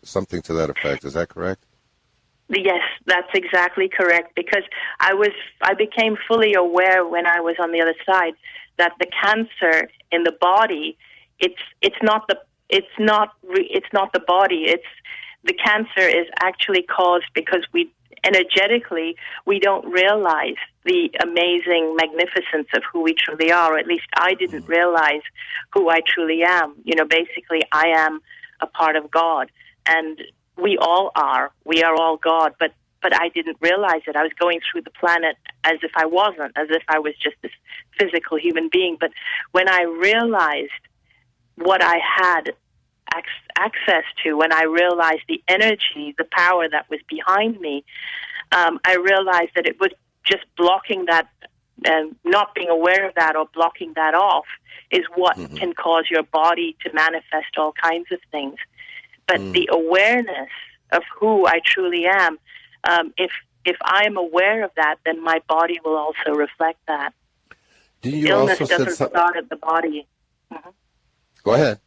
something to that effect. Is that correct? Yes, that's exactly correct, because I became fully aware when I was on the other side that the cancer in the body, it's not the body. It's the cancer is actually caused because we energetically we don't realize the amazing magnificence of who we truly are. Or at least I didn't realize who I truly am. Basically I am a part of God, and we all are. We are all God, but I didn't realize it. I was going through the planet as if I wasn't, as if I was just this physical human being. But when I realized what I had access to, when I realized the energy, the power that was behind me, I realized that it was just blocking that, not being aware of that or blocking that off is what can cause your body to manifest all kinds of things. But the awareness of who I truly am, if I am aware of that, then my body will also reflect that. Illness doesn't start at the body. Go ahead.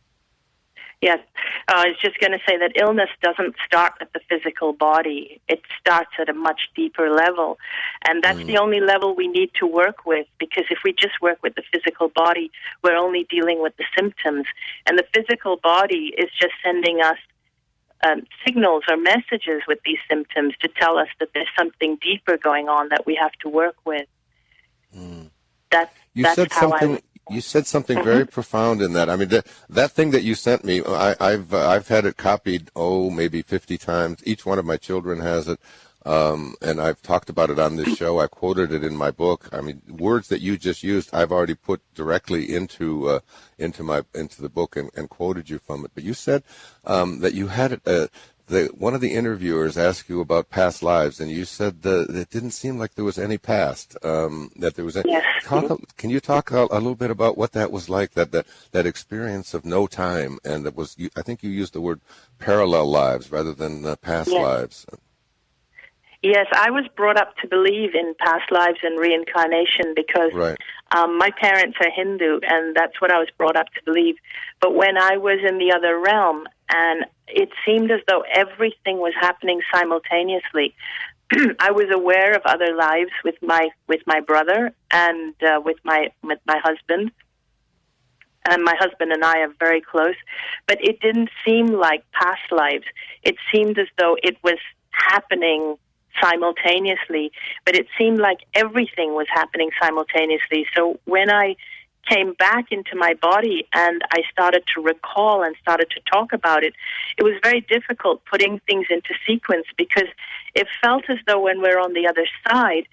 Yes, I was just going to say that illness doesn't start at the physical body. It starts at a much deeper level, and that's the only level we need to work with, because if we just work with the physical body, we're only dealing with the symptoms, and the physical body is just sending us signals or messages with these symptoms to tell us that there's something deeper going on that we have to work with. That's how You said something very profound in that. I mean, that thing that you sent me, I've had it copied, maybe 50 times. Each one of my children has it, and I've talked about it on this show. I quoted it in my book. I mean, words that you just used, I've already put directly into the book and quoted you from it. But you said that you had one of the interviewers asked you about past lives, and you said that it didn't seem like there was any past. That there was. Can you talk a little bit about what that was like? That experience of no time, and that was. I think you used the word parallel lives rather than past lives. Yes, I was brought up to believe in past lives and reincarnation because my parents are Hindu, and that's what I was brought up to believe. But when I was in the other realm, and it seemed as though everything was happening simultaneously. I was aware of other lives with my brother and with my husband. And my husband and I are very close, but it didn't seem like past lives. It seemed as though it was happening simultaneously, but it seemed like everything was happening simultaneously. So when I came back into my body and I started to recall and started to talk about it, it was very difficult putting things into sequence, because it felt as though when we're on the other side,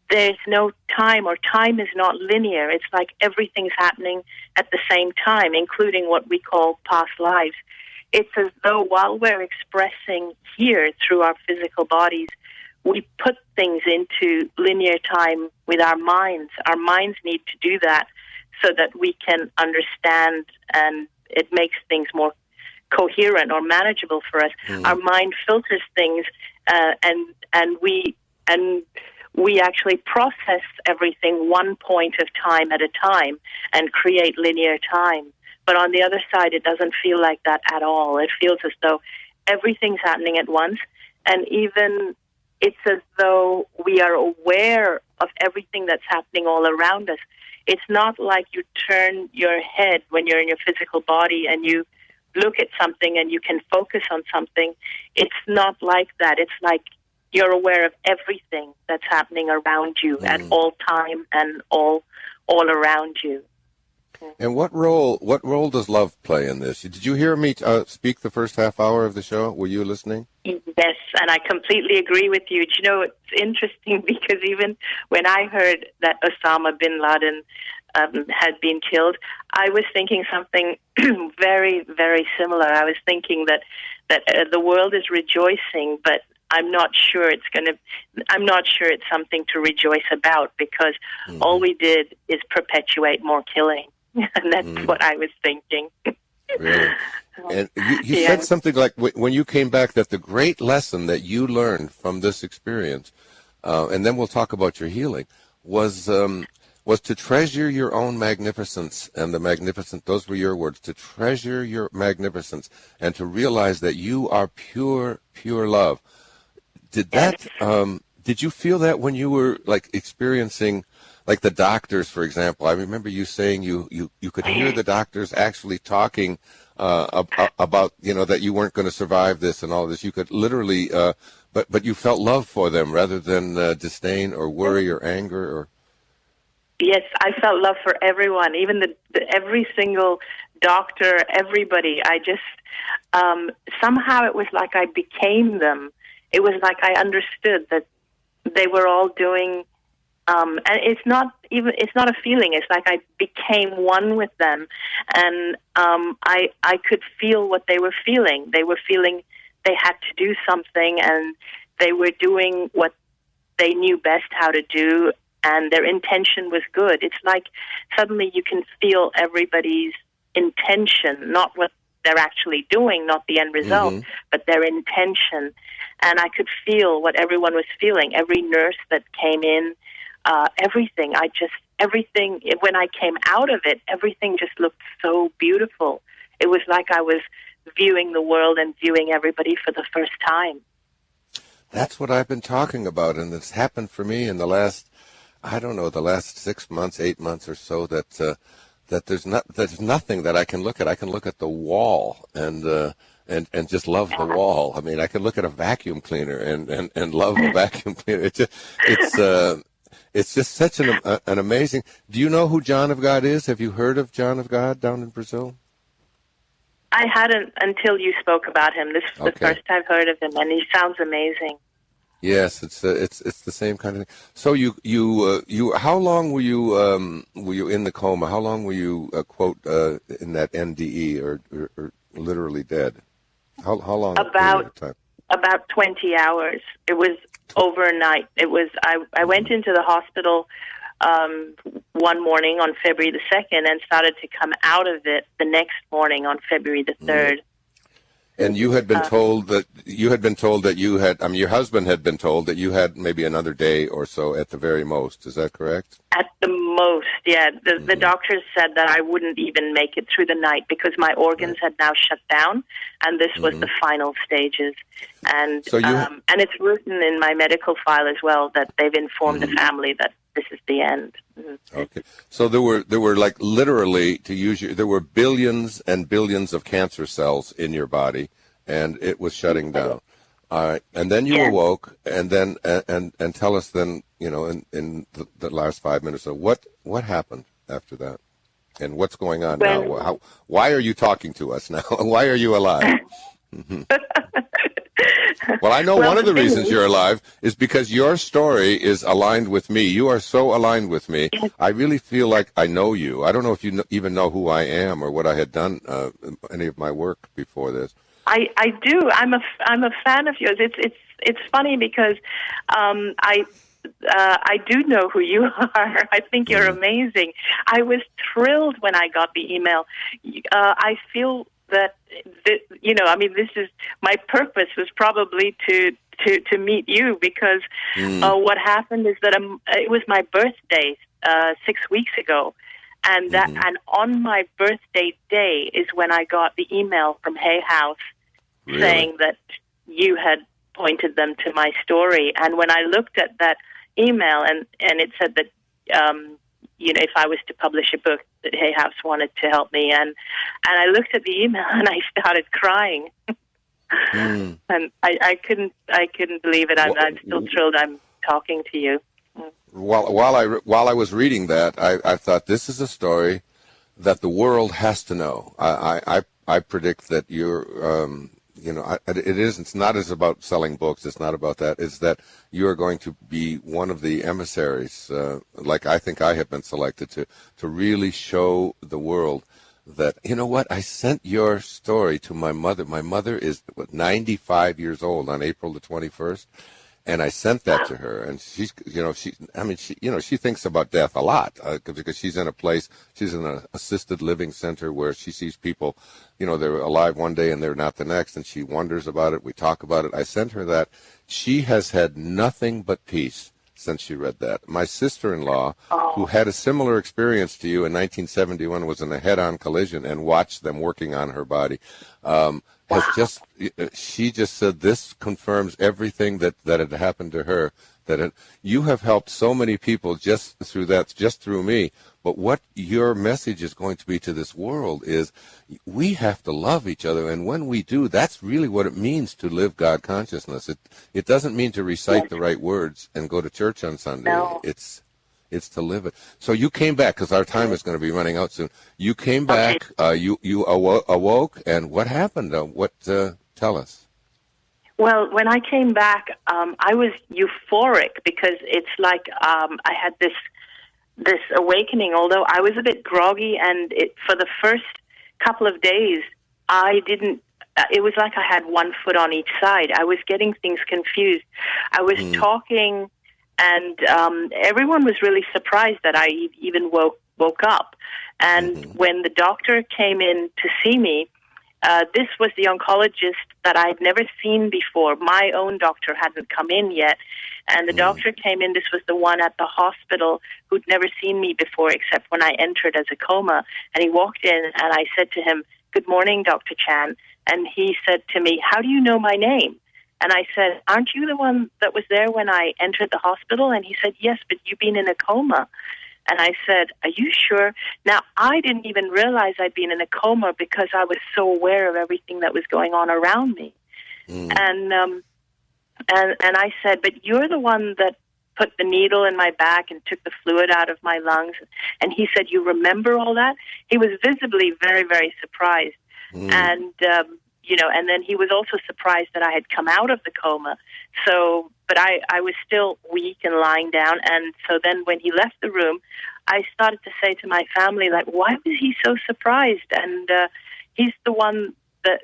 there's no time, or time is not linear. It's like everything's happening at the same time, including what we call past lives. It's as though while we're expressing here through our physical bodies, we put things into linear time with our minds. Our minds need to do that so that we can understand, and it makes things more coherent or manageable for us. Our mind filters things, and we actually process everything one point of time at a time and create linear time. But on the other side, it doesn't feel like that at all. It feels as though everything's happening at once, and even it's as though we are aware of everything that's happening all around us. It's not like you turn your head when you're in your physical body and you look at something and you can focus on something. It's not like that. It's like you're aware of everything that's happening around you at all time and all around you. And what role does love play in this? Did you hear me speak the first half hour of the show? Were you listening? Yes, and I completely agree with you. Do you know, it's interesting because even when I heard that Osama bin Laden had been killed, I was thinking something very, very similar. I was thinking that the world is rejoicing, but I'm not sure it's something to rejoice about, because all we did is perpetuate more killing. And that's what I was thinking. Really? And you said something like, when you came back, that the great lesson that you learned from this experience, and then we'll talk about your healing, was was to treasure your own magnificence, and the magnificent, those were your words, to treasure your magnificence and to realize that you are pure, pure love. Did that, did you feel that when you were like experiencing, like the doctors, for example? I remember you saying you could hear the doctors actually talking about, that you weren't going to survive this and all this. You could literally, but you felt love for them rather than disdain or worry or anger or. Yes, I felt love for everyone, even every single doctor, everybody. I just, somehow it was like I became them. It was like I understood that they were all doing, and it's not a feeling. It's like I became one with them, and I could feel what they were feeling. They were feeling they had to do something, and they were doing what they knew best how to do, and their intention was good. It's like suddenly you can feel everybody's intention, not what they're actually doing, not the end result, but their intention. And I could feel what everyone was feeling. Every nurse that came in, everything. Everything, when I came out of it, everything just looked so beautiful. It was like I was viewing the world and viewing everybody for the first time. That's what I've been talking about, and it's happened for me in the last, the last 6 months, 8 months or so, that there's nothing that I can look at. I can look at the wall and just love the wall. I mean, I can look at a vacuum cleaner and love a vacuum cleaner. It's just such an amazing. Do you know who John of God is? Have you heard of John of God down in Brazil? I hadn't until you spoke about him. This is the first I've heard of him, and he sounds amazing. Yes, it's the same kind of thing. So you how long were you in the coma? How long were you quote in that NDE or literally dead? How long? About 20 hours. It was overnight. It was I went into the hospital one morning on February the 2nd and started to come out of it the next morning on February the 3rd. And you had been told that your husband had been told that you had maybe another day or so at the very most. Is that correct? At the most, yeah. The doctors said that I wouldn't even make it through the night because my organs had now shut down, and this was the final stages. And and it's written in my medical file as well that they've informed the family that this is the end. Okay. So there were like literally, there were billions and billions of cancer cells in your body, and it was shutting down. All right. And then you awoke, and then and tell us then, in the last 5 minutes of what happened after that, and what's going on now. Why are you talking to us now? Why are you alive? Well, I know one of the reasons you're alive is because your story is aligned with me. You are so aligned with me. I really feel like I know you. I don't know if you even know who I am or what I had done, any of my work before this. I do. I'm a fan of yours. It's funny because I do know who you are. I think you're amazing. I was thrilled when I got the email. I feel that this is my purpose was probably to meet you because what happened is that it was my birthday 6 weeks ago, and and on my birthday day is when I got the email from Hayhouse saying that you had pointed them to my story. And when I looked at that email and it said that if I was to publish a book, that Hayhouse wanted to help me, and I looked at the email and I started crying, and I couldn't believe it. I'm still thrilled I'm talking to you. While I was reading that, I thought this is a story that the world has to know. I predict that you're. It's not as about selling books. It's not about that. It's that you are going to be one of the emissaries, like I think I have been selected to really show the world that, I sent your story to my mother. My mother is 95 years old on April the 21st. And I sent that to her, and she thinks about death a lot because she's in an assisted living center where she sees people, they're alive one day and they're not the next, and she wonders about it. We talk about it. I sent her that. She has had nothing but peace since she read that. My sister-in-law, who had a similar experience to you in 1971, was in a head-on collision and watched them working on her body. She just said this confirms everything that had happened to her. You have helped so many people just through me. But what your message is going to be to this world is we have to love each other. And when we do, that's really what it means to live God consciousness. It doesn't mean to recite the right words and go to church on Sunday. No. It's to live it. So you came back, because our time is going to be running out soon. You came back, you awoke, and what happened? Tell us. Well, when I came back, I was euphoric, because it's like I had this awakening, although I was a bit groggy, and for the first couple of days, it was like I had one foot on each side. I was getting things confused. I was talking, and everyone was really surprised that I even woke up. And when the doctor came in to see me, this was the oncologist that I'd never seen before. My own doctor hadn't come in yet. And the doctor came in. This was the one at the hospital who'd never seen me before, except when I entered as a coma. And he walked in, and I said to him, "Good morning, Dr. Chan." And he said to me, "How do you know my name?" And I said, "Aren't you the one that was there when I entered the hospital?" And he said, "Yes, but you've been in a coma." And I said, "Are you sure?" Now, I didn't even realize I'd been in a coma, because I was so aware of everything that was going on around me. And I said, "But you're the one that put the needle in my back and took the fluid out of my lungs." And he said, "You remember all that?" He was visibly very, very surprised. And, and then he was also surprised that I had come out of the coma. But I was still weak and lying down. And so then when he left the room, I started to say to my family, like, why was he so surprised? And he's the one that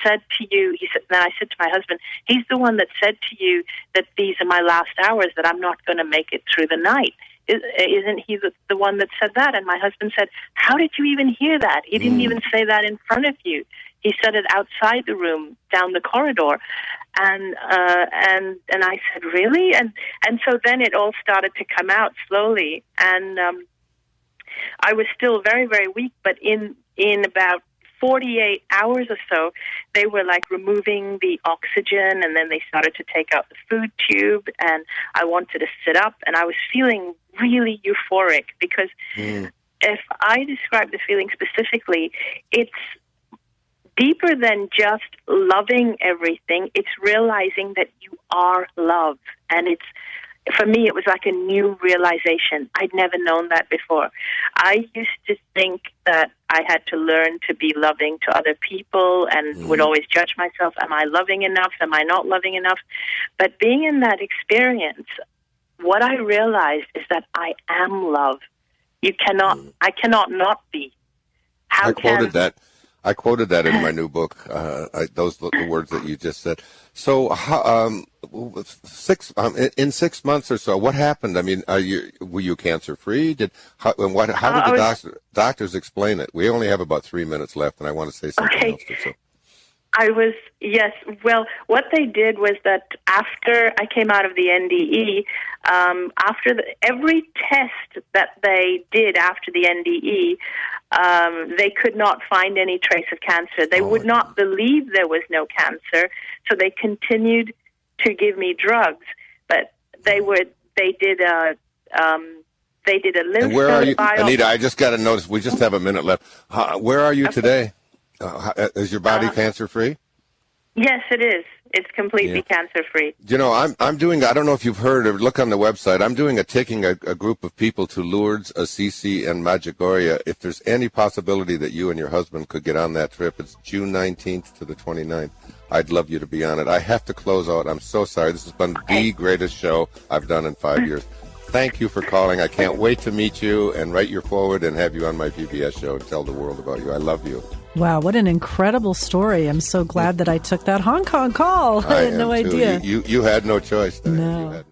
said to you, then I said to my husband, he's the one that said to you that these are my last hours, that I'm not going to make it through the night. Isn't he the one that said that? And my husband said, "How did you even hear that? He didn't even say that in front of you. He said it outside the room, down the corridor." And I said, "Really?" And so then it all started to come out slowly. And I was still very, very weak, but in about 48 hours or so, they were like removing the oxygen, and then they started to take out the food tube, and I wanted to sit up, and I was feeling really euphoric, because if I describe the feeling specifically, it's deeper than just loving everything. It's realizing that you are love. And for me, it was like a new realization. I'd never known that before. I used to think that I had to learn to be loving to other people, and would always judge myself. Am I loving enough? Am I not loving enough? But being in that experience, what I realized is that I am love. I cannot not be. I quoted that in my new book. The words that you just said. So, in 6 months or so, what happened? I mean, were you cancer free? How did the doctors explain it? We only have about 3 minutes left, and I want to say something else. So. Yes. Well, what they did was that after I came out of the NDE, every test that they did after the NDE, they could not find any trace of cancer. They would not believe there was no cancer, so they continued to give me drugs. But they did a lymph And where are you, biopsy. Anita? I just got to notice. We just have a minute left. Where are you today? Is your body cancer-free? Yes, it is. It's completely cancer-free. You know, I'm doing, I don't know if you've heard or look on the website, I'm taking a group of people to Lourdes, Assisi, and Medjugorje. If there's any possibility that you and your husband could get on that trip, it's June 19th to the 29th. I'd love you to be on it. I have to close out. I'm so sorry. This has been the greatest show I've done in 5 years. Thank you for calling. I can't wait to meet you and write your forward and have you on my PBS show and tell the world about you. I love you. Wow, what an incredible story. I'm so glad that I took that Hong Kong call. I had no idea. You had no choice. No.